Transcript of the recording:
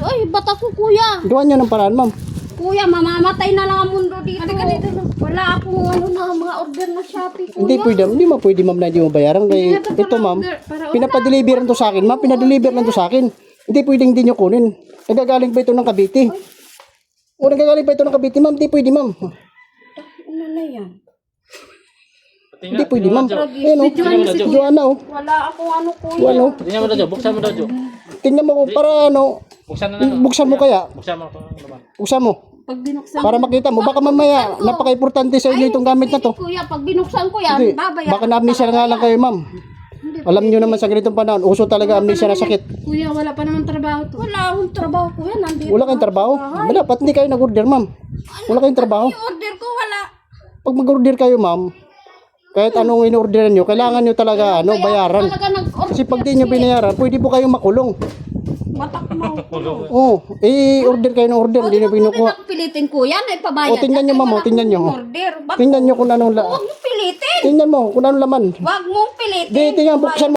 Ay, ba't ako kuya? Gawan nyo ng paraan, ma'am. Kuya, mamamatay na lang ang mundo dito. Wala akong mga order na Shopee, kuya. Hindi mo pwede, ma'am, na hindi mo bayaran. Kaya ito, ma'am, pinapadeliveran to sa akin, ma'am. Pinadeliver lang to sa akin. Hindi pwedeng hindi nyo kunin. Nagagaling ba ito ng Cavite? O nagagaling ba ito ng Cavite, ma'am? Hindi pwede, ma'am. Ano na yan? Hindi pwede, ma'am. Ayan, o. Joanna, o. Wala akong ano, kuya. Joanna, o. Tingnan mo daw, Jo. Buksan mo daw, Jo. Tingnan mo kung para ano. Buksan na lang. Buksan mo kaya. Buksan mo. Naman. Buksan mo. Pag binuksan Para makita mo. Baka mamaya, napaka-importante sa inyo itong gamit na to. kuya, pag binuksan ko yan, Hindi. babayaran. Baka na-amnesia na nga lang kayo, ma'am. Alam nyo naman sa ganitong panahon, uso talaga amnesia na sakit. Kuya, wala pa naman trabaho to. Wala akong trabaho, kuya. Nandito. Wala kayong trabaho? Ba, dapat hindi kayo nag-order, ma'am. Wala kayong trabaho. Yung order ko, wala. Pag mag-order kayo, ma'am, kahit anong in-orderan nyo, kailangan nyo talaga bayaran. Talaga nag-order. Kasi pag di nyo binayaran, pwede po kayong makulong. Batak mo. Oo, order kayo ng order, hindi nyo pinukuha. Pilitin kuya na ipabayad. O, tingnan nyo, ma'am, o, tingnan nyo. Order. Tingnan nyo kung anong Huwag mong pilitin. tingnan mo kung anong laman. Huwag mong pilitin. Di, tingnan, buksan mo.